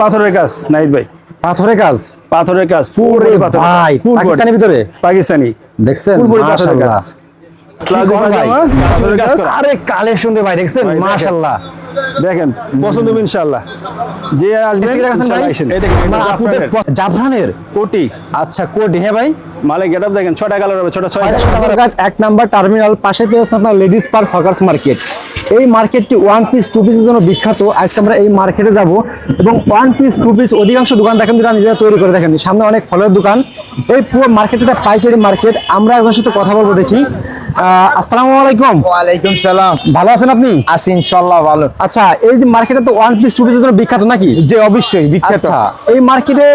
পাথরের কাজ নাহিদ ভাই, পাথরের কাজ। পাথরের কাজ ফুল ওরে বডি পাথরের ভাই, কাজ, full body, পাকিস্তানি ভিতরে পাকিস্তানি দেখছেন ফুল বডি পাথরের মাশাআল্লাহ। কাজ। প্লাজো কি ভাই? পাজামা পাথরের কাজ করা। আরে কালেকশন রে ভাই দেখছেন ভাই, দেখেন। মাশাআল্লাহ। দেখেন পছন্দ হবে ইনশাআল্লাহ, যে আসবেন মিষ্টি দেখাচ্ছেন ভাই? ইনশাআল্লাহ আসেন। এই দেখেন আমার আপুদের জাফরানের কোটি আচ্ছা কোড হ্যাঁ ভাই। মালে গেটআপ দেখেন, 6টা কালার হবে, 6টা 6টা। সদরঘাট 1 নাম্বার টার্মিনাল পাশে পেয়েছেন আপনার লেডিস পার্স হকার্স মার্কেট। এই মার্কেটটি ওয়ান পিস টু পিসের জন্য বিখ্যাত। আজকে আমরা এই মার্কেটে যাব এবং ওয়ান পিস টু পিস অধিকাংশ দোকান দেখেন যারা নিজেরা তৈরি করে দেখেন, সামনে অনেক ফলের দোকান। এই পুরো মার্কেটটা পাইকারি মার্কেট। আমরা একজনের সাথে কথা বলবো দেখি। আসসালামু আলাইকুম। ওয়ালাইকুম সালাম। ভালো আছেন আপনি? আছি ইনশাআল্লাহ ভালো। আচ্ছা, এই যে মার্কেটে তো ওয়ান পিস টু পিসের জন্য বিখ্যাত নাকি? যে অবশ্যই বিখ্যাত। আচ্ছা, এই মার্কেটে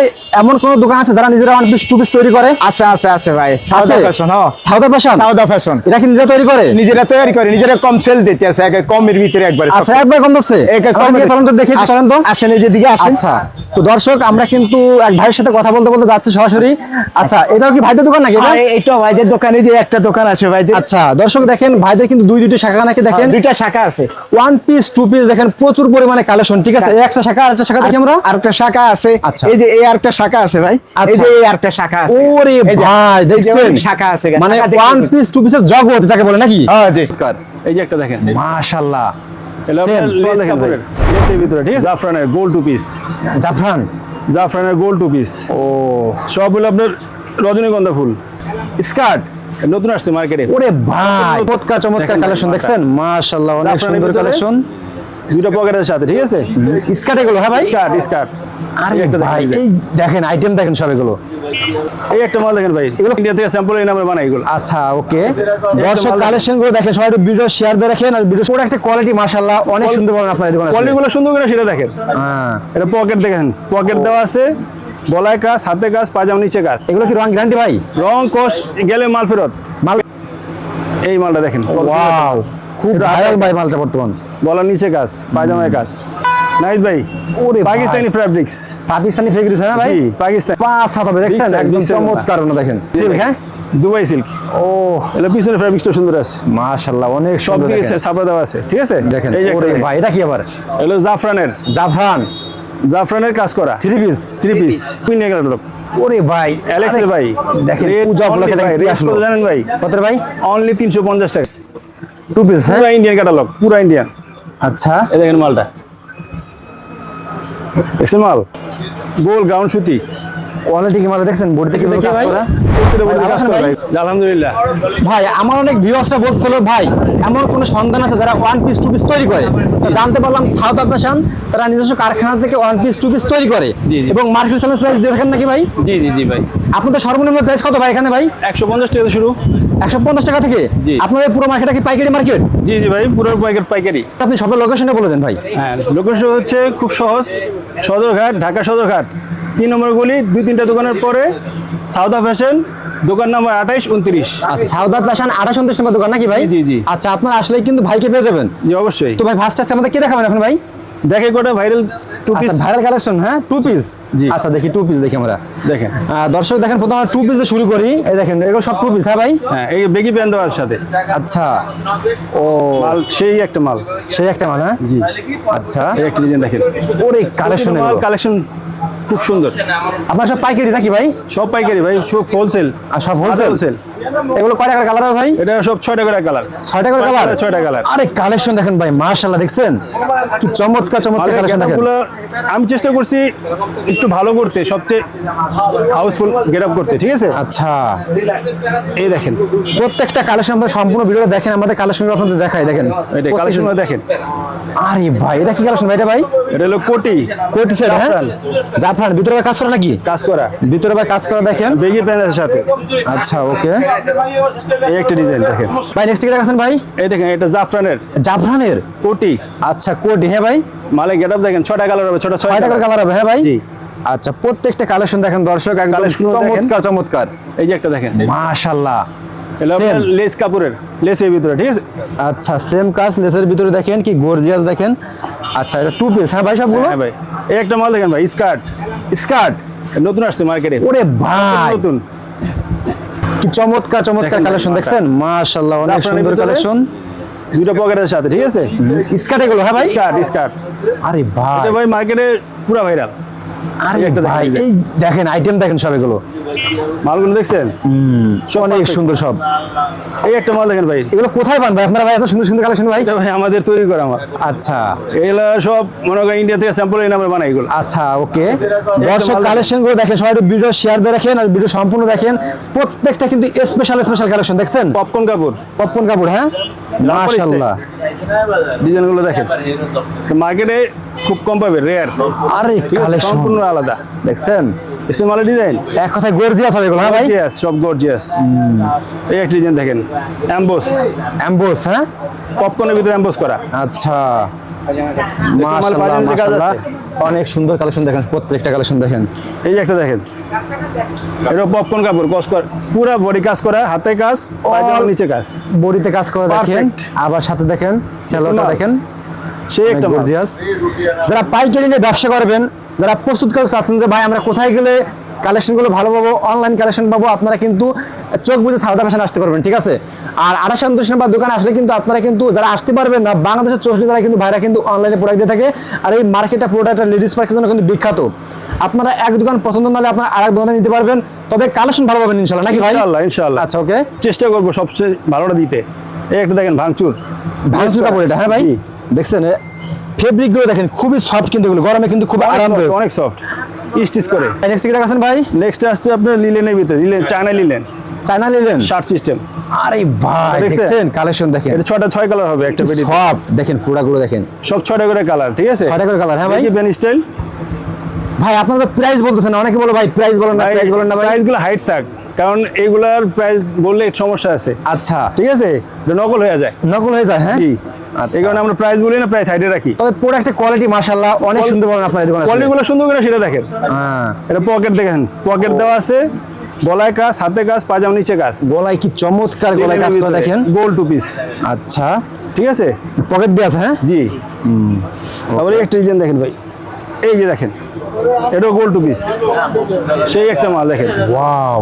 এমন কোন দোকান আছে যারা নিজেরা ওয়ান পিস টু পিস তৈরি করে? আছে আছে আছে ভাই, সাউদা ফ্যাশন। হ্যাঁ, সাউদা ফ্যাশন। সাউদা ফ্যাশন এরা কি নিজেরা তৈরি করে? নিজেরা তৈরি করে, নিজেরা কম সেল দিতে আছে, একে কমের ভিতরে একবারে। আচ্ছা, একবার কম দিচ্ছে। চলেন তো দেখি, চলেন তো। আসেন এই দিকে আসেন। আচ্ছা, তো দর্শক আমরা কিন্তু এক ভাইয়ের সাথে কথা বলতে বলতে যাচ্ছি সরাসরি। আচ্ছা, এটাও কি ভাইদের দোকান নাকি এটা? এইটা ভাইদের দোকানে যে একটা দোকান আছে ভাইদের। আচ্ছা, দর্শক দেখেন ভাইদের কিন্তু দুইটা শাখা নাকি দেখেন, দুইটা শাখা আছে। ওয়ান পিস টু পিস দেখেন প্রচুর পরিমাণে কালেকশন। ঠিক আছে, এই একটা শাখা আরেকটা শাখা দেখি আমরা। আরেকটা শাখা আছে। আচ্ছা। এই যে এই আরেকটা শাখা আছে ভাই। এই যে এই আরেকটা শাখা আছে। ওরে এই যে- ভাই এই যে দেখছেন অনেক শাখা আছে। মানে শাখা দেখে ওয়ান দেখুন। পিস টু পিসের জগৎ যাকে বলে নাকি? হ্যাঁ জি। এই যে একটা দেখেন, মাশাআল্লাহ। এলো আপনার লেস কাপড়ের, লেসের ভিতরে, ঠিক আছে, জাফরানের গোল টু পিস, জাফরান। জাফরানের গোল টু পিস। ও সব হলো আপনার রজনীগন্ধা ফুল স্কার্ট। নতুন আসছে মার্কেটে। ওরে ভাই, চমৎকার চমৎকার দেখেন কালেকশন মালটা। দেখছেন মাশাআল্লাহ, অনেক জাফরানের সুন্দর ভিতরে কালেকশন। দুইটা পকেটের সাথে, ঠিক আছে, স্কার্ট এগুলো হ্যাঁ ভাই? Skirt skirt. আরে একটা দেখেন, ভাই এই যে। এই দেখেন আইটেম দেখেন সব এগুলো। এই একটা মাল দেখেন ভাই, এগুলো ইন্ডিয়া থেকে স্যাম্পল এই নামে বানাই এগুলো। আচ্ছা ওকে, দর্শক কালেকশন গুলো দেখেন, সবাই ভিডিও শেয়ার দিয়ে রাখেন। আর ভিডিও পুরো একটা কোয়ালিটি মাশাআল্লাহ, অনেক সুন্দর বলেন আপনার দোকানে। কোয়ালিটিগুলো সুন্দর করে সেটা দেখেন। হ্যাঁ, এটা পকেট দেখেন, পকেট দেওয়া আছে, গলায় কাজ, হাতে কাজ, পাজামা নিচে কাজ। এগুলো কি রং গ্যারান্টি ভাই? রং কষ গেলে মাল ফেরত। মাল এই মালটা দেখেন, কত সুন্দর। ওয়াও, খুব এটা ভাইরাল ভাই মালটা বর্তমান। গলার নিচে কাজ, পাজামায় কাজ। নাহিদ ভাই, ওরে পাকিস্তানি ফ্যাব্রিক্স। পাকিস্তানি ফেব্রিক্স হ্যাঁ ভাই? জি, পাকিস্তান, পাঁচ হাত হবে দেখছেন, Big size, একদম big size চমৎকার ওনা দেখেন। সিল্ক হ্যাঁ? Dubai silk. ও এটা পিছনে ফ্যাব্রিক্সটা সুন্দর আছে, মাশাআল্লাহ, অনেক সব সুন্দর দিকে দেখেন। ছাপা দেওয়া আছে, ঠিক আছে। দেখেন এই যে একটা ওরে দেখেন। ভাই, এটা কি আবার? এগুলো জাফরানের, জাফরান জাফরানের কাজ করা three piece. Three piece, queen এগারো লোক। ওরে ভাই, অ্যালেক্সের ভাই, দেখেন রেট পূজা only উপলক্ষে ভাই, দেখেন কি রেট আসলো। কত জানেন ভাই? কত রে ভাই? অনলি 350 টাকা। টু পিস হ্যাঁ? পুরা ইন্ডিয়ান ক্যাটালগ, পুরা ইন্ডিয়ান। আচ্ছা, এই দেখেন মালটা, দেখছেন মাল, গোল গাউন সুতি। কোয়ালিটি কি মাল দেখছেন? বডিতে কি দেখি কাজ ভাই, করা? প্রত্যেকটা বডি ভালো কাজ আছেন করা ভাই? ভাই। আলহামদুলিল্লাহ। ভাই আমার অনেক ভিউয়ার্সরা বলছিল ভাই এমন কোন সন্ধান আছে যারা ওয়ান পিস টু পিস তৈরি করে। তো জানতে পারলাম সাউথ ফ্যাশন তারা নিজস্ব কারখানা থেকে ওয়ান পিস টু পিস তৈরি করে জি, জি। এবং মার্কেট চ্যালেঞ্জ প্রাইস দিয়ে থাকেন নাকি ভাই? জি জি জি ভাই, আপনাদের সর্বনিম্ন প্রাইস কত ভাই এখানে ভাই? 150 টাকা শুরু। 150 টাকা থেকে? জি। আপনাদের পুরো মার্কেটটা কি পাইকারি মার্কেট? জি জি ভাই, পুরো পাইকারি। আপনি সবের লোকেশনটা বলে দেন ভাই। হ্যাঁ, লোকেশন হচ্ছে খুব সহজ, সদরঘাট, ঢাকা সদরঘাট 3 নম্বর গলি, 2-3টা দোকানের পরে সাউদা ফ্যাশন, দোকান নাম্বার 28-29। আচ্ছা, সাউথ ফ্যাশন 28-29 নম্বর দোকান নাকি ভাই? জি, জি। আচ্ছা, আপনার আসলেই কিন্তু ভাইকে পেয়ে যাবেন। জি অবশ্যই। তো ভাই ফার্স্ট আমাদের কি দেখাবেন এখন ভাই? দেখে কটা ভাইরাল টু পিস আচ্ছা, ভাইরাল কালেকশন হ্যাঁ, টু পিস। জি। আচ্ছা দেখি টু পিস দেখি আমরা। দেখেন। দর্শক দেখেন প্রথমে আমরা টু পিস দিয়ে শুরু করি। এই দেখেন এগুলো সব টু পিস হ্যাঁ ভাই? হ্যাঁ, এই বেগি প্যান্ট দেওয়ার সাথে আচ্ছা, ও মাল, সেই একটা মাল। সেই একটা মাল হ্যাঁ? জি, আচ্ছা, এই একটা ডিজাইন দেখেন। ওরে কালেকশন মাল কালেকশন খুব সুন্দর। আপনার সব পাইকারি নাকি ভাই? সব পাইকারি ভাই, সব হোলসেল। আর সব হোলসেল? হোলসেল। এগুলো কয় টাকার কালার হবে ভাই? এটা সব 6 টাকার কালার। 6 টাকার কালার? 6টা কালার। আরে কালেকশন দেখেন ভাই, মাশাআল্লাহ দেখছেন কি চমৎকার চমৎকার কালেকশন দেখেন। আমি চেষ্টা করছি একটু ভালো করতে, সবচেয়ে হাউসফুল গেট আপ করতে, ঠিক আছে। আচ্ছা, এই দেখেন, প্রত্যেকটা কালেকশন আপনারা সম্পূর্ণ ভিডিওটা দেখেন, আমাদের কালেকশন আপনাদের দেখাই দেখেন। এটা কালেকশন দেখেন। আরে ভাই এটা কি কালেকশন ভাই? এটা ভাই এটা হলো কোটি, কোটি সেট হ্যাঁ? জাফরান। জাফরান ভিতরে ভাই কাজ করা নাকি? কাজ করা, ভিতরে ভাই কাজ করা দেখেন। বেগি প্যান্টের সাথে। আচ্ছা ওকে, এই একটা ডিজাইন দেখেন ভাই নেক্সট কি দেখাচ্ছেন ভাই? এই দেখেন, এটা জাফরানের জাফরানের কোটি। আচ্ছা কোটি হ্যাঁ ভাই? মালে গেটআপ দেখেন, 6টা কালার হবে, 6টা 6 টাকার কালার হবে হ্যাঁ ভাই? জি। আচ্ছা, প্রত্যেকটা কালেকশন দেখেন দর্শক, একদম Collection গুলো দেখেন। চমৎকার চমৎকার। এই যে একটা দেখেন, মাশাআল্লাহ, এটা আপনার লেস কাপড়ের, লেসের ভিতরে, ঠিক আছে। আচ্ছা সেম কাজ লেসের ভিতরে দেখেন কি গর্জিয়াস দেখেন। আচ্ছা এটা টু পিস হ্যাঁ ভাই সবগুলো? হ্যাঁ ভাই, এই একটা মাল দেখেন ভাই, স্কার্ট, স্কার্ট। নতুন আসছে মার্কেটে। ওরে ভাই নতুন, কি চমৎকার চমৎকার দেখেন কালেকশন মালটা। দেখছেন, মাশাআল্লাহ অনেক জাফরানের সুন্দর ভিতরে। কালেকশন। দুইটা পকেটের সাথে, ঠিক আছে। স্কার্ট এগুলো হ্যাঁ ভাই? Skirt, skirt. আরে ভাই এটা ভাই মার্কেটে পুরো ভাইরাল। আরে একটা দেখেন, ভাই এই যে। এই দেখেন আইটেম দেখেন সব এগুলো মালগুলো দেখছেন অনেক সুন্দর সব। এই একটা মাল দেখেন ভাই, এগুলো কোথায় পান ভাই আপনারা ভাই এত সুন্দর সুন্দর কালেকশন ভাই? এটা ভাই আমাদের তৈরি করা আমার, আচ্ছা এগুলো সব মনে করেন ইন্ডিয়া থেকে স্যাম্পল এনে আমরা বানাই এগুলো। আচ্ছা ওকে, দর্শক মাল- কালেকশন গুলো দেখেন, সবাই একটু ভিডিও শেয়ার দিয়ে রাখেন আর ভিডিও সম্পূর্ণ দেখেন, প্রত্যেকটা কিন্তু স্পেশাল স্পেশাল কালেকশন দেখছেন। পপকর্ন কাপড় পপকর্ন কাপড়, হ্যাঁ মাশাআল্লাহ। ডিজাইনগুলো দেখেন, মার্কেটে খুব কম পাবে, রেয়ার, আরে কালেকশন সম্পূর্ণ আলাদা। দেখছেন, এসে মালের ডিজাইন এক কথায় গর্জিয়াস হবে এগুলো, হ্যাঁ ভাই? গর্জিয়াস, সব গর্জিয়াস। এই একটা ডিজাইন দেখেন, অ্যাম্বোস, অ্যাম্বোস, হ্যাঁ পপকর্নের ভিতরে অ্যাম্বোস করা। আচ্ছা মাল মাশাআল্লাহ পাজামার যে কাজ মাশাআল্লাহ, আছে। অনেক সুন্দর কালেকশন দেখেন, প্রত্যেকটা কালেকশন দেখেন। এই যে একটা দেখেন, এটা পপকর্ন কাপড়, কস করা, পুরো বডি কাজ করা, হাতে কাজ, পায়জামার নিচে কাজ, বডিতে কাজ করে দেখেন, Perfect. আবার সাথে দেখেন সেলোটা মাল। দেখেন, সেই একটা মাল। গর্জিয়াস। যারা পাইকারি নিয়ে ব্যবসা করবেন, যারা প্রস্তুতকারক চাচ্ছেন যে ভাই আমরা কোথায় গেলে কালেকশনগুলো ভালো পাবো, অনলাইন কালেকশন পাবো, আপনারা কিন্তু চোখ বুঝে সাউথ ফ্যাশন আসতে পারবেন, ঠিক আছে? আর 28 নম্বর দোকানে আসলে কিন্তু আপনারা কিন্তু যারা আসতে পারবেন না, বাংলাদেশের 64 যারা কিন্তু ভাইরা কিন্তু অনলাইনে প্রোডাক্ট দিয়ে থাকে। আর এই মার্কেটটা পুরোটা লেডিস পার্কের জন্য কিন্তু বিখ্যাত। আপনারা এক দোকান পছন্দ না হলে আপনারা আরেক দোকানে নিতে পারবেন, তবে কালেকশন ভালো পাবেন ইনশাআল্লাহ, নাকি ভাই? ইনশাআল্লাহ, ইনশাআল্লাহ। আচ্ছা ওকে, চেষ্টা করবো সবচেয়ে ভালোটা দিতে। এই একটা দেখেন, ভাঙচুর ভাঙচুর কাপড় এটা, হ্যাঁ ভাই? জি। দেখছেন ফেব্রিক গুলো দেখেন, খুবই সফট, কিন্তু এগুলো গরমে কিন্তু খুব আরামদায়ক। অনেক সফট, স্টিচ করে। নেক্সট কি দেখাচ্ছেন ভাই? নেক্সট আসছে আপনার লিলেনের ভিতরে, লিলেন, চায়না লিলেন, চায়না নিলেন? Shirt system. আরে ভাই দেখছেন? দেখছেন কালেকশন দেখেন, এটা 6 কালার হবে একটা বেডি, সব দেখেন, পুরাগুলো দেখেন, সব 6টা করে কালার, ঠিক আছে? 6টা করে কালার, হ্যাঁ ভাই? Pen style. ভাই আপনারা তো প্রাইস বলতেছেন না, অনেকে বলে ভাই প্রাইস বলেন না, প্রাইস বলেন না ভাই। প্রাইসগুলো হাইট থাক, কারণ এগুলার প্রাইস বললে একটু সমস্যা আছে, আচ্ছা, ঠিক আছে? এটা নকল হয়ে যায়। নকল হয়ে যায়, হ্যাঁ? জি, আচ্ছা। এই কারণে আমরা প্রাইস বলি না, প্রাইস হাইটে রাখি। তবে প্রোডাক্টের কোয়ালিটি মাশাআল্লাহ অনেক সুন্দর পাবেন আপনার এই দোকানে আসলে। কোয়ালিটিগুলো সুন্দর করে সেটা দেখেন। হ্যাঁ, এটা পকেট দেখেন, পকেট দেওয়া আছে, গলায় কাজ, হাতে কাজ, পাজামা নিচে কাজ, গলায় কি চমৎকার গলায় কাজ করে দেখেন। গোল টু পিস, আচ্ছা, ঠিক আছে? পকেট দিয়ে আছে, হ্যাঁ? জি। আবার এই একটা ডিজাইন দেখেন ভাই, এই যে দেখেন, এটাও গোল টু পিস, সেই একটা মাল দেখেন, ওয়াও,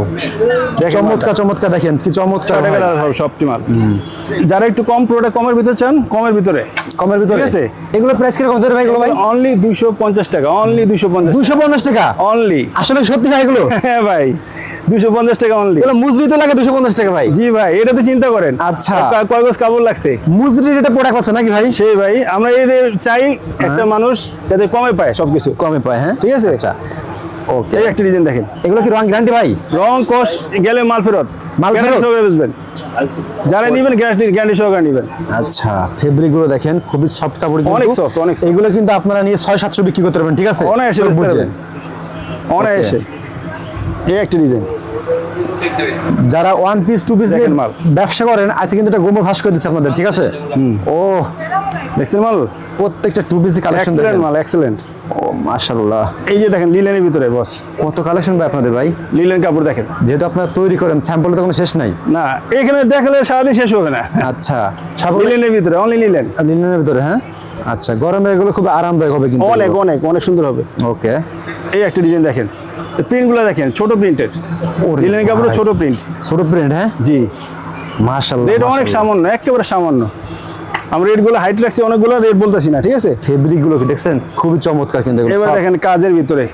দেখেন চমৎকার চমৎকার দেখেন, কি চমৎকার 6টা ভাই। কালার হবে সবটি মাল। যারা একটু কম প্রোডাক্ট, কমের ভিতরে চান, কমের ভিতরে, কমের ভিতরে ঠিক আছে? এগুলো প্রাইস কিরকম ধরে ভাই এগুলো ভাই? অনলি 250 টাকা, অনলি 250, 250 টাকা? অনলি। আসলে সত্যি ভাই এগুলো? হ্যাঁ ভাই, 250 টাকা অনলি। এগুলো মুজরি তো লাগে 250 টাকা ভাই? জি ভাই, এটা তো চিন্তা করেন। আচ্ছা। কয় গজ কাপড় লাগছে মুজরি রেটে প্রোডাক্ট আছে নাকি ভাই? সেই ভাই, আমরা এই চাই একটা মানুষ যাতে কমে পায় সবকিছু, কমে পায়, হ্যাঁ? ঠিক আছে? আচ্ছা ওকে, এই একটা ডিজাইন দেখেন, এগুলো কি রং গ্যারান্টি ভাই? রং কস গেলে মাল ফেরত, মাল ফেরত? Guarantee সহকারে বেচবেন। যারা নিবেন গ্যারান্টি সহকারে নিবেন। আচ্ছা, ফেব্রিক গুলো দেখেন, খুবই সফট কাপড়, কিন্তু অনেক soft, অনেক soft। এগুলো কিন্তু আপনারা নিয়ে 600-700 বিক্রি করতে পারবেন, ঠিক আছে? অনায়াসে সব বেচতে বুঝে। পারবেন, অনায়াসে। এই একটা ডিজাইন, যারা ওয়ান পিস টু পিস দেখেন মাল। ব্যবসা করেন, আজকে কিন্তু এটা গোমর ভাস করে দিচ্ছে আপনাদের, ঠিক আছে? ও, দেখছেন মাল, প্রত্যেকটা টু পিস কালেকশন এক্সেলেন্ট দেখেন। মাল, এক্সেলেন্ট। ও মাশাআল্লাহ, এই যে দেখেন লিলেনের ভিতরে বস, কত কালেকশন ভাই আপনাদের ভাই? লিলেন কাপড় দেখেন। যেহেতু আপনারা তৈরি করেন, স্যাম্পলে তো কোনো শেষ নাই। না, এখানে দেখালে সারাদিন শেষ হবে না। আচ্ছা, সব লিলেনের ভিতরে, অনলি লিলেন। লিনেনের ভিতরে, হ্যাঁ? আচ্ছা, গরমে এগুলো খুব আরামদায়ক হবে কিন্তু। অনেক অনেক অনেক সুন্দর হবে। ওকে, এই একটা ডিজাইন দেখেন, প্রিন্টগুলো দেখেন, ছোট প্রিন্টের, লিলেন কাপড়, ছোট প্রিন্ট। ছোট প্রিন্ট, হ্যাঁ? জি, মাশাআল্লাহ, রেট অনেক সামান্য, একেবারে সামান্য। আমরা রেটগুলো হাইট রাখছি অনেকগুলো, রেট বলতেছি না, ঠিক আছে? ফেব্রিক গুলো কি দেখছেন, খুবই চমৎকার কিন্তু এগুলো। এবার দেখেন কাজের ভিতরে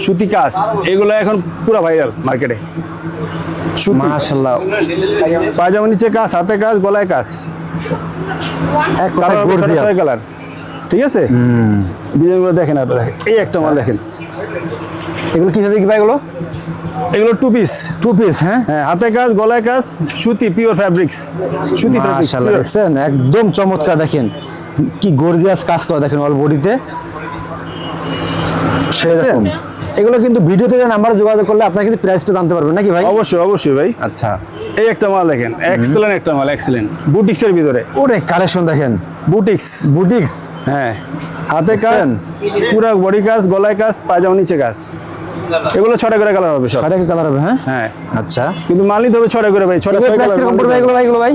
সুতি কাজ, এগুলো এখন পুরো ভাইরাল মার্কেটে। সুতি, মাশাআল্লাহ, পায়জামা নিচে কাজ, হাতে কাজ, গলায় কাজ, এক কথা কালার গর্জিয়াস। কালার, ঠিক আছে? ডিজাইনগুলো দেখেন, আপনারা দেখেন, এই একটা মাল দেখেন, এগুলো কি ফেব্রিক ভাই এগুলো? এগুলো টু পিস, টু পিস, হ্যাঁ? হ্যাঁ, হাতে কাজ, গলায় কাজ, সুতি, পিওর ফ্যাব্রিক্স, সুতি ফ্যাব্রিক্স। মাশাআল্লাহ, দেখছেন একদম চমৎকার, দেখেন কি গর্জিয়াস কাজ করা, দেখেন অল বডিতে সেরকম। এগুলো কিন্তু ভিডিওতে নাম্বার যোগাযোগ করলে আপনারা কিন্তু প্রাইসটা জানতে পারবেন, নাকি ভাই? অবশ্যই অবশ্যই ভাই। আচ্ছা, এই একটা মাল দেখেন, এক্সেলেন্ট একটা মাল, এক্সেলেন্ট, বুটিক্সের ভিতরে, ওরে কালেকশন দেখেন, বুটিক্স, বুটিক্স। হ্যাঁ, হাতে কাজ, দেখছেন? পুরো বডি কাজ, গলায় কাজ, পায়জামা নিচে কাজ। এগুলো 6টা করে কালার হবে সব। 6টা কালার হবে, হ্যাঁ? হ্যাঁ, আচ্ছা, কিন্তু মাল নিতে হবে 6টা করে ভাই, 6টা এগুলো প্রাইস কিরকম পড়বে এগুলো ভাই? এগুলো ভাই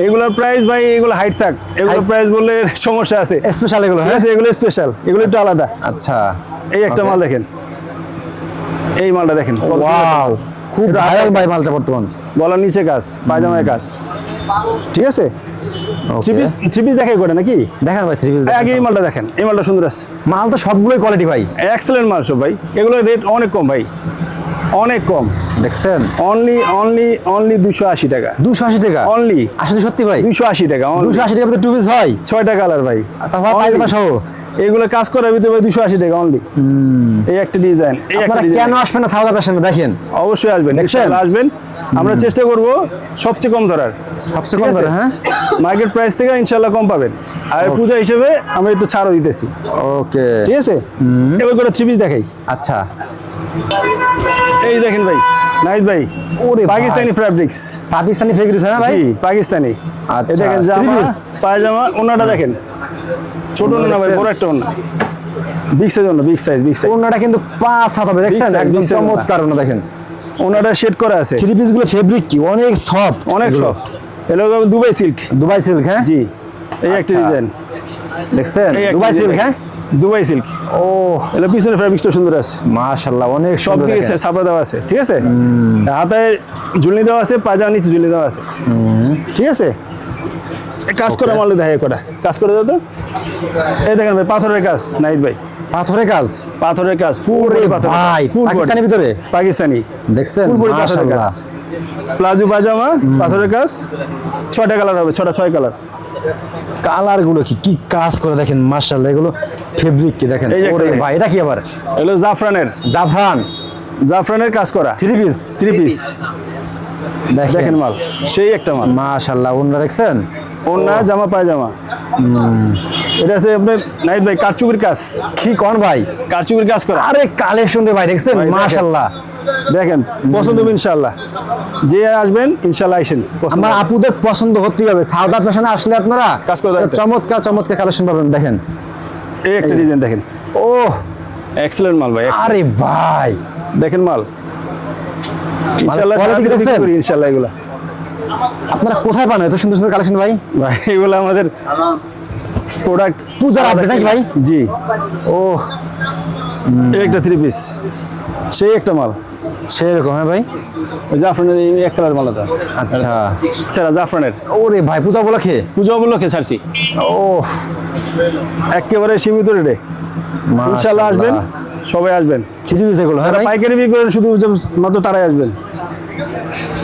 এগুলোর প্রাইস ভাই, এগুলো হাইট থাক, এগুলো Height- প্রাইস বললে সমস্যা আছে, স্পেশাল এগুলো, ঠিক হ্যাঁ? আছে? এগুলো স্পেশাল, এগুলো একটু আলাদা। আচ্ছা, এই একটা Okay. মাল দেখেন, এই মালটা দেখেন, কত সুন্দর। ওয়াও, খুব এটা ভাইরাল ভাই মালটা বর্তমান। গলার নিচে কাজ, পায়জামায় কাজ, ঠিক আছে? থ্রি পিস দেখাই করে নাকি? দেখেন ভাই থ্রি পিস আগে এই মালটা দেখেন, এই মালটা সুন্দর আছে, মাল তো সবগুলোই কোয়ালিটি ভাই। এক্সেলেন্ট মাল সব ভাই। এগুলো রেট অনেক কম ভাই, অনেক কম। দেখছেন অনলি 280 টাকা। 280 টাকা অনলি আসলে সত্যি ভাই? 280 টাকা। 280 টাকা টু পিস হয়? 6টা কালার ভাই, তারপর পায়জামা সহ এগুলো কাজ করার ভিতরে ভাই 280 টাকা অনলি। এই একটা ডিজাইন, এই একটা আপনারা কেন ডিজাইন। আসবেন না সাউদা ফ্যাশনে? দেখেন অবশ্যই আসবেন, দেখছেন? ইনশাআল্লাহ আসবেন। আমরা চেষ্টা করব সবচেয়ে কম ধরার, সবচেয়ে কম করে। হ্যাঁ মার্কেট প্রাইস থেকে ইনশাআল্লাহ কম পাবেন। আর পূজা হিসেবে আমরা একটু ছাড়ও দিতেছি, ওকে ঠিক আছে? এবার করে থ্রি পিস দেখাই। আচ্ছা এই দেখেন ভাই, নাইস ভাই, ওরে ভাই। পাকিস্তানি ফ্যাব্রিক্স, পাকিস্তানি ফেব্রিক্স হ্যাঁ ভাই? জি পাকিস্তানি। আচ্ছা, এই দেখেন three জামা, piece? পায়জামা, ওনাটা দেখেন, ছোট ওনা ভাই, বড় একটা ওনা, বিগ সাইজ ওনা, বিগ সাইজ। ওনাটা কিন্তু 5 হাত হবে, দেখছেন? size, একদম big size চমৎকার ওনা দেখেন। ওনাটা শেড করা আছে, থ্রি পিস গুলো ফেব্রিক কি অনেক সফট, অনেক সফট। এগুলো দুবাই সিল্ক। Dubai silk. হ্যাঁ জি, এই একটা আচ্ছা। ডিজাইন, দেখছেন এই একটা দুবাই design সিল্ক। হ্যাঁ দুবাই সিল্ক। ও এগুলো পিছনে ফ্যাব্রিক্সটা সুন্দর আছে, মাশাআল্লাহ অনেক সব সুন্দর দিকে দেখেন। ছাপা দেওয়া আছে, ঠিক আছে? হাতে ঝুলনি দেওয়া আছে, পায়জামা নিচে ঝুলনি দেওয়া আছে, ঠিক আছে? কাজ করে মাল দেখাই কটা কাজ করে দাও তো। এই দেখেন ভাই, পাথরের কাজ, নাইট ভাই, পাথরের কাজ। পাথরের কাজ, ফুল ওরে বডি পাথর, ভাই, ফুল পাকিস্তানি ভিতরে? পাকিস্তানি দেখছেন ফুল বডি পাথরের মাশাআল্লাহ। কাজ, প্লাজো পায়জামা, পাথরের কাজ, 6টা কালার হবে, 6 কালার। কালার গুলো কি কি কাজ করে দেখেন মাশাআল্লাহ। এগুলো ফেব্রিক কি দেখেন। এই যে একটা ওরে দেখেন। ভাই এটা কি আবার? এগুলো জাফরানের, জাফরান জাফরানের কাজ করা থ্রি পিস। Three piece. দেখেন দেখেন মাল, সেই একটা মাল। মাশাআল্লাহ ওনারা দেখছেন? ওড়না, জামা, পায়জামা। এটা আছে আপনার নাইট ভাই, কারচুপির কাজ, কি কোন ভাই? কারচুপির কাজ করা। আরে কালেকশন রে ভাই, দেখছেন ভাই, দেখেন। মাশাআল্লাহ। দেখেন, পছন্দ হবে ইনশাআল্লাহ, যে আসবেন ইনশাআল্লাহ আইসেন, পছন্দ আমার হবে। আপুদের পছন্দ হতেই হবে। সাউদা ফ্যাশনে আসলে আপনারা কাজ করে দেখাতে। চমৎকার চমৎকার কালেকশন পাবেন। দেখেন এই একটা ডিজাইন দেখেন, ও এক্সেলেন্ট মাল ভাই, excellent। আরে ভাই দেখেন মাল, ইনশাআল্লাহ quality সারা দিন দেখছেন? বিক্রি করি ইনশাআল্লাহ। এগুলা আপনারা কোথায় পান এত সুন্দর সুন্দর কালেকশন ভাই? ভাই এগুলো আমাদের প্রোডাক্ট, পূজার আপডেট নাকি ভাই? জি। ও এই একটা থ্রি পিস, সেই একটা মাল, সেরকম হ্যাঁ ভাই। ওই জাফরানের এই এক কালার মালাটা, আচ্ছা ছাড়া জাফরানের ওরে ভাই পূজা উপলক্ষে। পূজা উপলক্ষে ছাড়ছি, ও একেবারে সীমিত রেটে। ইনশাআল্লাহ আসবেন, সবাই আসবেন। থ্রি পিস এগুলো হ্যাঁ যারা ভাই? পাইকারি বিক্রি করেন শুধু মাত্র তারাই আসবেন।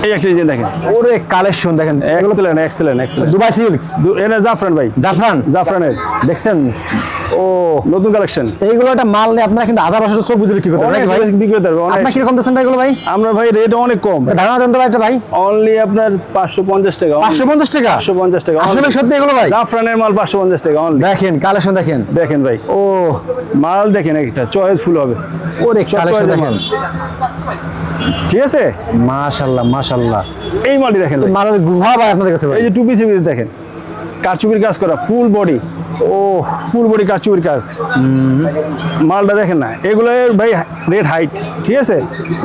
এই একটা ডিজাইন দেখেন, ওরে কালেকশন দেখেন, excellent excellent excellent. Dubai silk, এটা জাফরান ভাই, জাফরান জাফরানের দেখছেন? ও নতুন কালেকশন। এইগুলো একটা মাল নিয়ে আপনারা কিন্তু আধা বছর চোখ বুঝে বিক্রি করতে পারেন অনেক নাকি ভাই? বিক্রি করতে পারবে, অনেক। আপনার কিরকম দিচ্ছেন ভাই এগুলো ভাই? আমরা ভাই রেট অনেক কম, ধারণা দেন তো ভাই একটা ভাই। অনলি আপনার 550 টাকা, 550 টাকা? 550 টাকা আসলে সত্যি এগুলো ভাই? জাফরানের মাল 550 টাকা অনলি। দেখেন কালেকশন দেখেন। দেখেন ভাই, ও মাল দেখেন, একটা চয়েস ফুল হবে, ওরে সব কালেকশন choice এর দেখেন, মাল। ঠিক আছে? মাশাআল্লাহ মাশাআল্লাহ। এই মালটি দেখেন ভাই। মালের গুহা ভাই আপনাদের কাছে ভাই? এই যে টু পিসের ভিতরে দেখেন, কারচুপির কাজ করা, ফুল বডি, ও ফুল বডি কারচুপির কাজ। মালটা দেখেন না, এগুলো ভাই রেট হাইট, ঠিক আছে?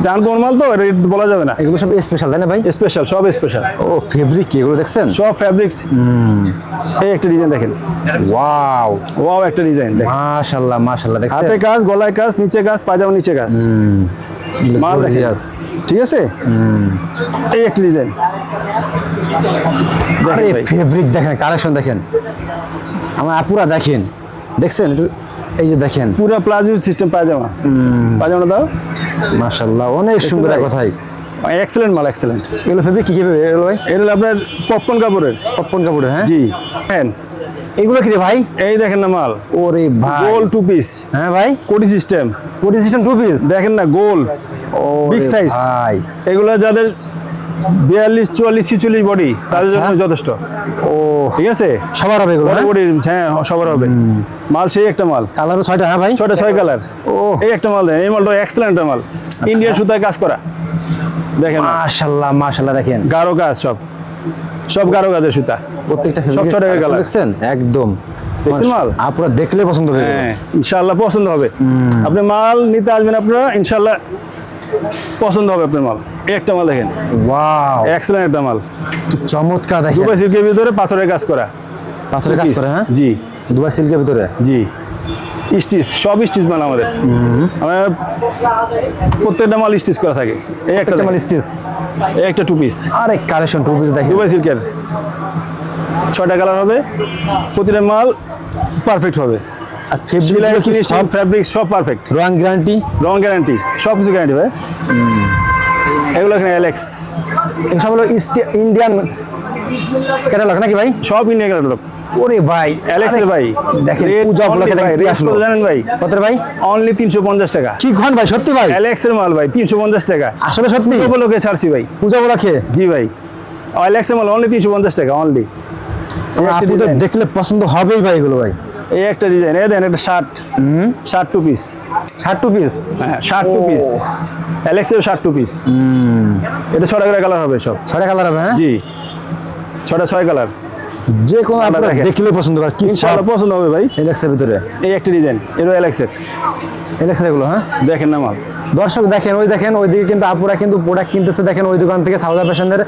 ডানপন মাল তো রেট বলা যাবে না, এগুলো সব স্পেশাল তাই না ভাই? স্পেশাল, সব স্পেশাল, ও ফেব্রিক কি এগুলো দেখছেন? সব ফ্যাব্রিক্স। এই একটা ডিজাইন দেখেন, ওয়াও ওয়াও একটা ডিজাইন দেখেন, মাশাআল্লাহ মাশাআল্লাহ দেখছেন? হাতে কাজ, গলায় কাজ, নিচে কাজ, পায়জামা নিচে কাজ, মাল দেখেন, Gorgeous। ঠিক আছে? এই একটা ডিজাইন আরে দেখেন ভাই, ফেব্রিক দেখেন, কালেকশন দেখেন, আমার আপুরা দেখেন, দেখছেন একটু- এই যে দেখেন পুরো প্লাজো সিস্টেম পায়জামা, পায়জামা দাও, মাশাআল্লাহ অনেক সুন্দর ভাই? কথাই। এক্সেলেন্ট মাল, এক্সেলেন্ট। এগুলো ফেব্রিক কি কি এগুলো ভাই? এটা হলো আপনার পপকর্ন কাপড়ের, পপকর্ন কাপড়ে হ্যাঁ? জি। হ্যাঁ, এগুলো কি রে ভাই? এই দেখেন না মাল, ওরে ভাই গোল টু পিস, হ্যাঁ ভাই কোটি সিস্টেম, কোটি সিস্টেম টু পিস। দেখেন না, গোল বিগ সাইজ। ভাই এগুলো যাদের 42, 44, 46 বডি, তাদের জন্য যথেষ্ট, ও ঠিক আছে? সবার হবে এগুলো হ্যাঁ? বডি, হ্যাঁ সবার হবে। মাল সেই একটা মাল, কালার 6টা হ্যাঁ ভাই? 6 কালার। ও এই একটা মাল দেন, এই মালটা এক্সেলেন্ট মাল, ইন্ডিয়ান সুতায় কাজ করা, দেখেন না, মাশাআল্লাহ মাশাআল্লাহ দেখেন গাঢ় কাজ, সব সব গাঢ় কাজের সুতা, প্রত্যেকটা সব fabric 6 টাকা কালার। দেখছেন একদম দেখছেন মাল? আপনারা দেখলে পছন্দ হবে এগুলো। হ্যাঁ ইনশাআল্লাহ পছন্দ হবে। আপনি মাল নিতে আসবেন, আপনারা ইনশাআল্লাহ পছন্দ হবে আপনার মাল। এই একটা মাল দেখেন, ওয়াও এক্সেলেন্ট একটা মাল, চমৎকার দেখেন, দুবাই সিল্কের ভিতরে পাথরের কাজ করা, পাথরের কাজ করে হ্যাঁ? জি দুবাই সিল্কের ভিতরে জি, স্টিচ, সব স্টিচ মাল আমাদের, আমরা প্রত্যেকটা মাল স্টিচ করা থাকে। এই একটা একটা মাল দেখেন, স্টিচ। এই একটা টু পিস আরে কালেকশন টু পিস দেখেন, দুবাই সিল্কের, 6টা কালার হবে, প্রতিটা মাল পারফেক্ট হবে। আর সেলাই ফেব্রিক ফিনিশিং ফ্যাব্রিক সব পারফেক্ট, রং গ্যারান্টি, রং গ্যারান্টি, সব কিছু গ্যারান্টি ভাই। এগুলো এখানে অ্যালেক্স, এসব হলো ইন্ডিয়ান ক্যাটালগ নাকি ভাই? সব ইন্ডিয়া ক্যাটালগ। ওরে ভাই অ্যালেক্সের ভাই দেখেন Rate পূজা only উপলক্ষে ভাই, দেখেন কি rate আসলো কত জানেন ভাই? কত রে ভাই? অনলি 350 টাকা। কি ঘন ভাই, সত্যি ভাই? অ্যালেক্সের মাল ভাই 350 টাকা। আসলে সত্যি পূজা উপলক্ষে ছাড়ছি ভাই। পূজা উপলক্ষে জি ভাই, অ্যালেক্সের মাল অনলি 350 টাকা অনলি। আপনি তো দেখলে পছন্দ হবেই ভাই এগুলো ভাই। এই একটা ডিজাইন, এই দেন একটা shirt, shirt two piece, 60 piece, হ্যাঁ শার্ট টু পিস, অ্যালেক্সের শার্ট টু পিস। এটা 6টা করে কালার হবে সব। 6টা কালার হবে হ্যাঁ? জি 6টা 6 কালার, যে কোনো আপনারা আপনারা দেখেন। দেখলে পছন্দ হবে কি ইনশাআল্লাহ পছন্দ হবে ভাই। এলেক্সের ভিতরে এই একটা ডিজাইন, এটা অ্যালেক্সের, এলেক্সের এগুলো হ্যাঁ। দেখেন না মাল। দর্শক দেখেন ওইদিকে কিন্তু আপুরা কিন্তু প্রোডাক্ট কিনতেছে, দেখেন ওই দোকান থেকে সাউদা ফ্যাশনের।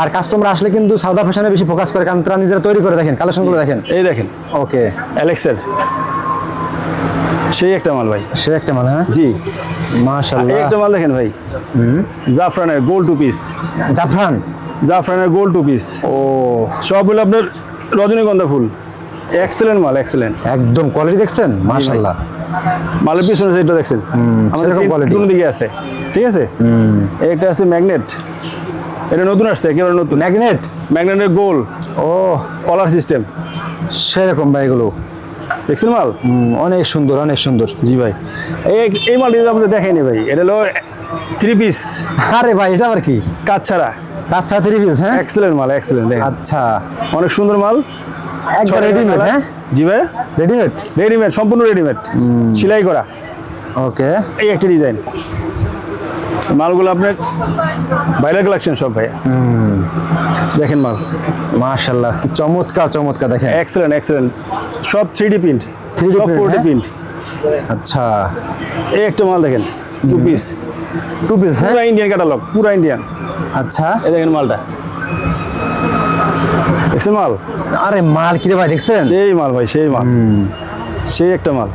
আর কাস্টমার আসলে কিন্তু সাউদা ফ্যাশনে বেশি ফোকাস করে, কারণ তারা নিজেরা তৈরি করে। দেখেন কালেকশনগুলো দেখেন, এই দেখেন ওকে অ্যালেক্সের সেই একটা মাল ভাই। সে একটা মানে হ্যাঁ, জি এই মাশাআল্লাহ। একটা মাল দেখেন ভাই, জাফরানের গোল টু পিস, জাফরান, জাফরানের গোল টু পিস। ও সব হলো আপনার রজনীগন্ধা ফুল, এক্সেলেন্ট মাল, এক্সেলেন্ট। একদম কোয়ালিটি দেখছেন মাশাআল্লাহ। মালের পিছনে সেটা দেখছেন আমাদের সেরকম quality। কোন দিকে আছে, ঠিক আছে। একটা আছে ম্যাগনেট, এটা নতুন আসছে, একেবারে নতুন ম্যাগনেট, ম্যাগনেটের গোল ও কলার সিস্টেম, সেরকম ভাই এগুলো দেখছেন মাল। অনেক সুন্দর, অনেক সুন্দর। জি ভাই, এই মালটি যদি আপনি দেখেনি ভাই, এটা হলো 3 পিস আরে ভাই এটা আবার কি? কাজ ছাড়া, কাজ ছাড়া 3 পিস হ্যাঁ? এক্সেলেন্ট মাল, এক্সেলেন্ট দেখেন, আচ্ছা অনেক সুন্দর মাল। একবার রেডিমেড হ্যাঁ? জি ভাই, রেডিমেড, রেডিমেড, সম্পূর্ণ রেডিমেড, সেলাই করা। ওকে এই একটা ডিজাইন, মালগুলো আপনার ভাইরাল কালেকশন সব ভাইয়া। দেখেন মাল, মাশাআল্লাহ কি চমৎকার চমৎকার দেখেন। এক্সেলেন্ট এক্সেলেন্ট, সব 3D প্রিন্ট, 3D সব print, 4D হ্যাঁ? প্রিন্ট। আচ্ছা এই একটা মাল দেখেন, 2 পিস, 2 পিস হ্যাঁ? পুরো ইন্ডিয়ান ক্যাটালগ, পুরো ইন্ডিয়ান। আচ্ছা এই দেখেন মালটা, দেখছেন মাল, আরে মাল কি রে ভাই দেখছেন? সেই মাল ভাই, সেই মাল, সেই একটা মাল।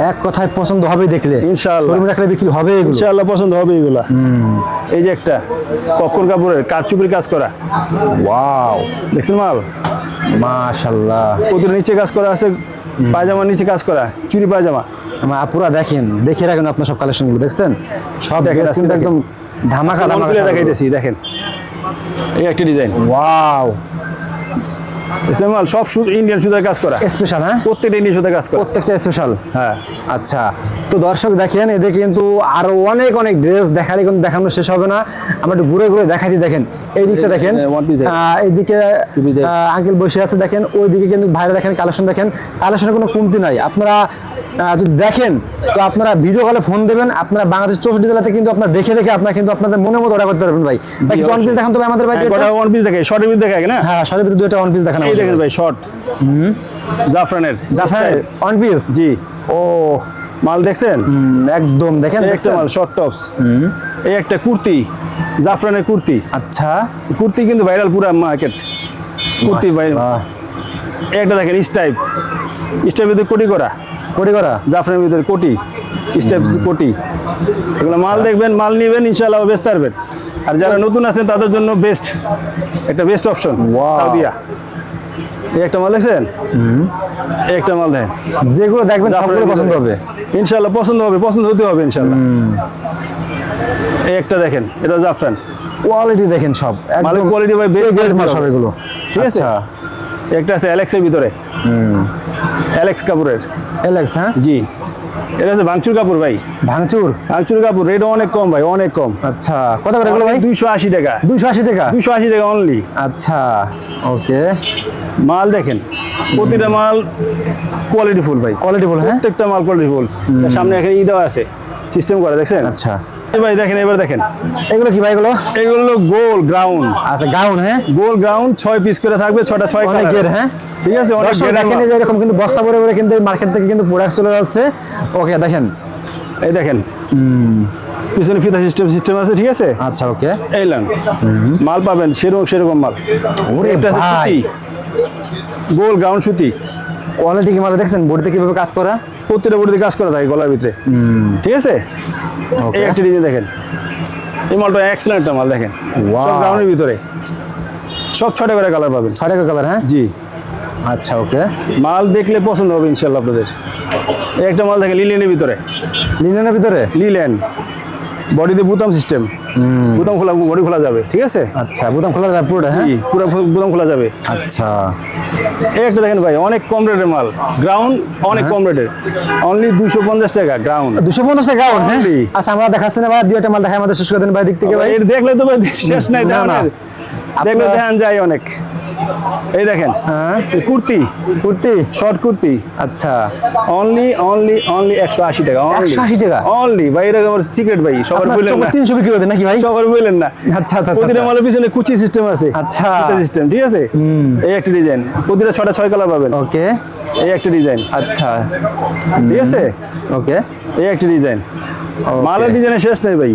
এক কথায় পছন্দ হবে দেখলে, ইনশাআল্লাহ। শোরুমে রাখলে বিক্রি হবে এগুলো। ইনশাআল্লাহ পছন্দ হবে এগুলা। এই যে একটা পপকর্ন কাপড়ের কারচুপির কাজ করা, ওয়াও দেখছেন মাল, মাশাআল্লাহ। ওদের নিচে কাজ করা আছে, পায়জামার নিচে কাজ করা, চুরি পায়জামা। আমার আপুরা দেখেন, দেখে রাখেন আপনার সব কালেকশনগুলো দেখছেন, সব দেখেন, dress কিন্তু আজকে একদম ধামাকা খুলে ধামাকা দেখাইতেছি, দেখেন এই একটা ডিজাইন, ওয়াও দেখছেন মাল, সব ইন্ডিয়ান সুতার কাজ করা, স্পেশাল হ্যাঁ? প্রত্যেকটা ইন্ডিয়ান সুতার কাজ করা। প্রত্যেকটা স্পেশাল। হ্যাঁ আচ্ছা তো দর্শক দেখেন, এদের কিন্তু আরো অনেক অনেক ড্রেস দেখালে কিন্তু দেখানো শেষ হবে না। আমরা একটু ঘুরে ঘুরে দেখাই দিই। দেখেন এই দিকটা দেখেন, one piece দেখেন। এইদিকে আঙ্কেল বসে আছে দেখেন, ওই দিকে কিন্তু ভাইরা দেখেন কালেকশন, দেখেন কালেকশনের কোনো কমতি নাই। আপনারা যদি দেখেন তো আপনারা ভিডিও কলে ফোন দেবেন, আপনারা বাংলাদেশ 64 জেলাতে কিন্তু আপনারা দেখে দেখে আপনারা কিন্তু আপনাদের মনের মতো অর্ডার করতে পারবেন ভাই। ভাই কিছু ওয়ান পিস দেখান তো ভাই আমাদের ভাই। ওয়ান পিস দেখে, শর্টের ভিতরে দেখায় না? হ্যাঁ সরের ভিতরে দুইটা ওয়ান পিস দেখান। এই দেখেন ভাই, শর্ট জাফরানের, ওয়ান পিস, জি ও মাল দেখছেন, একদম দেখেন এই একটা দেখছেন? মাল শর্ট টপস, এই একটা কুর্তি, জাফরানের কুর্তি, আচ্ছা কুর্তি কিন্তু ভাইরাল পুরা মার্কেট, কুর্তি ভাইরাল। এই একটা দেখেন স্টাইপ, স্টাইপের ভিতরে কোটি করা, কোটি করা জাফরানের ভিতরে কোটি, স্টাইপ কোটি। এগুলো মাল দেখবেন, মাল নিবেন, ইনশাআল্লাহ বেচতে পারবেন। আর যারা নতুন আছেন তাদের জন্য বেস্ট, একটা বেস্ট অপশন সাউদিয়া। এই একটা মাল দেখছেন, এই একটা মাল দেখেন, যেগুলো দেখবেন সবগুলো পছন্দ হবে ইনশাআল্লাহ, পছন্দ হবে, পছন্দ হতে হবে ইনশাআল্লাহ। এই একটা দেখেন, এটা জাফরান, কোয়ালিটি দেখেন সব মালের একদম কোয়ালিটি ভাই বেস্ট গ্রেড মাল সব এগুলো। ঠিক আছে। আচ্ছা, একটা আছে অ্যালেক্সের ভিতরে, অ্যালেক্স কাপুরের, এলেক্স হ্যাঁ? জি এটা আছে ভাঙচুর কাপড় ভাই, ভাঙচুর, ভাঙচুর কাপড়, রেট অনেক কম ভাই, অনেক কম। আচ্ছা কত করে এগুলো ভাই? 280 টাকা, 280 টাকা, 280 টাকা অনলি। আচ্ছা ওকে। মাল দেখেন, প্রতিটা মাল কোয়ালিটি ফুল ভাই, কোয়ালিটি বল হ্যাঁ? প্রত্যেকটা মাল কোয়ালিটি ফুল। সামনে এখানে ই দেওয়া আছে, সিস্টেম করা, দেখছেন? আচ্ছা এই ভাই দেখেন, এবার দেখেন, এগুলো কি ভাই এগুলো? এগুলো হলো গোল গ্রাউন্ড, আচ্ছা গাউন হ্যাঁ? গোল গ্রাউন্ড 6 পিস করে থাকবে, 6টা 6 অনেক কালার, গের হ্যাঁ? ঠিক আছে, অনেক দর্শক গেরের দেখেন মাল। এই যে এরকম কিন্তু বস্তা ভরে ভরে কিন্তু মার্কেট থেকে কিন্তু প্রোডাক্ট চলে যাচ্ছে। ওকে দেখেন, এই দেখেন পিছনে ফিতা সিস্টেম আছে, ঠিক আছে। আচ্ছা ওকে। এই লান মাল পাবেন, সেরকম মাল। ওরে একটা আছে ভাই, সুতি, গোল গ্রাউন্ড সুতি, কোয়ালিটি কি মাল দেখছেন? বডিতে কিভাবে কাজ করা, প্রত্যেকটা বডিতে কাজ করা থাকে গলার ভিতরে, ঠিক আছে। এই একটা ডিজাইন দেখেন, এই মালটা এক্সেলেন্ট একটা মাল দেখেন, Wow. সব গ্রাউন্ডের ভিতরে, সব 6টা করে কালার পাবেন। 6 টাকা কালার হ্যাঁ? জি আচ্ছা ওকে। মাল দেখলে পছন্দ হবে ইনশাল্লাহ আপনাদের। এই একটা মাল দেখেন লিলেনের ভিতরে, লিনেনের ভিতরে। লিলেন, বডিতে বুতাম সিস্টেম, বুতাম খোলা, বডি খোলা যাবে, ঠিক আছে? আচ্ছা বুতাম খোলা যাবে পুরোটা, হ্যাঁ? জি, পুরো বুতাম খোলা যাবে। আচ্ছা এই একটা দেখেন ভাই, অনেক কম রেটের মাল, গ্রাউন্ড অনেক কম রেটের, অনলি 250 টাকা গ্রাউন্ড। 250 টাকা গ্রাউন্ড, হ্যাঁ? Only। আচ্ছা আমরা দেখাচ্ছি না ভাই, দুইটা মাল দেখাই আমাদের শেষ করে দেন ভাই দিক থেকে ভাই। এর দেখলে তো ভাই শেষ নাই, না, না। দেখেন দেখলে ধ্যান যায় অনেক। এই দেখেন, হ্যাঁ এই কুর্তি, কুর্তি। শর্ট কুর্তি, আচ্ছা অনলি 180 টাকা, 180 টাকা? অনলি ভাই, এটা আমার সিক্রেট ভাই, সবার আপনার বললেন চোখে না, 300 বিক্রি হতে নাকি ভাই? সবার বললেন না। আচ্ছা আচ্ছা প্রতিটা আচ্ছা। মালের পিছনে কুচি সিস্টেম আছে, আচ্ছা। সিস্টেম, ঠিক আছে? এই একটা ডিজাইন, প্রতিটা 6টা 6 কালার পাবেন। ওকে এই একটা ডিজাইন, আচ্ছা ঠিক আছে? ওকে। এই একটা ডিজাইন, মালের ডিজাইনের শেষ নাই ভাই।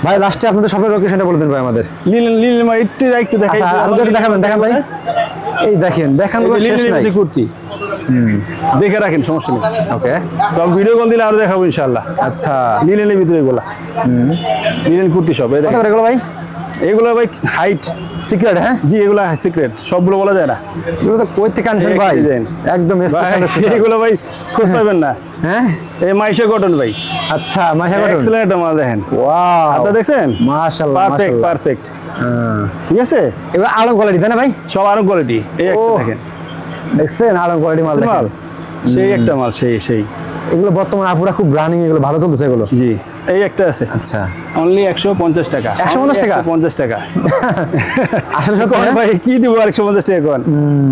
ভাই লাস্টে আপনাদের শপের লোকেশনটা বলে দেন ভাই আমাদের। লিলেন, লিলেন মা একটু একটু দেখাই, আচ্ছা আর দুটো দেখাবেন, দেখান ভাই। এই দেখেন, দেখান এই যে শেষ লিলেনের নাই। যে কুর্তি, দেখে রাখেন, সমস্যা নেই। ওকে সব ভিডিও কল দিলে আরো দেখাবো ইনশাআল্লাহ। আচ্ছা লিলেনের ভিতরে এগুলা, লিলেন কুর্তি সব। এই কত দেখেন করে এগুলো ভাই? এগুলো ভাই হাইট সিক্রেট, হ্যাঁ? জি, এগুলো সিক্রেট, সবগুলো বলা যায় না এগুলো তো কই থেকে আনছেন এই ভাই? ডিজাইন। একদম ভাই, স্পেশাল। এগুলো ভাই খোঁজ পাবেন না। হ্যাঁ এই মাইশা কটন ভাই, আচ্ছা মাশা কটন। এক্সেলেন্ট একটা মাল দেখেন, ওয়াও হাতটা দেখছেন? মাশাআল্লাহ পারফেক্ট, মাশাআল্লাহ। পারফেক্ট, হ্যাঁ ঠিক আছে? এগুলো আলম কোয়ালিটি তাই না ভাই? সব আরো কোয়ালিটি। এই একটা ও, দেখেন দেখছেন আলম কোয়ালিটি মাল দেখেন। মাল, সেই একটা মাল, সেই এগুলো বর্তমানে আপুরা খুব রানিং, এগুলো ভালো চলতেছে এগুলো। জি। এই একটা আছে, আচ্ছা অনলি 150 টাকা। 150 টাকা? 150 টাকা। আসলে সত্যি কোন না? ভাই কি দিব আর 150 টাকা কোন?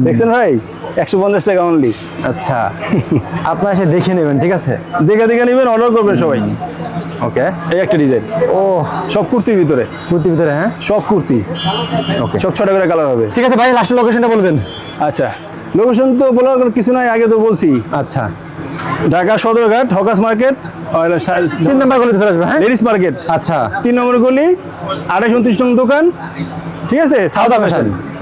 দেখছেন ভাই, 150 টাকা অনলি। আচ্ছা আপনারা এসে দেখে নেবেন, ঠিক আছে? দেখে দেখে নেবেন, অর্ডার করবেন সবাই। ওকে। এই একটা ডিজাইন, ও সব কুর্তির ভিতরে, কুর্তির ভিতরে, হ্যাঁ? সব কুর্তি, ওকে সব 6টা করে কালার হবে। ঠিক আছে ভাই, লাস্টের লোকেশনটা বলে দেন। আচ্ছা, লোকেশন তো বলার কিছু নাই, আগে তো বলছি। আচ্ছা Dhaka Sadarghat, hawkers market, 3 number গলিতে চলে আসবে, হ্যাঁ? লেডিস মার্কেট, আচ্ছা 3 নম্বর গলি, 2829 নম্বর দোকান, ঠিক আছে? South south fashion. ফ্যাশন।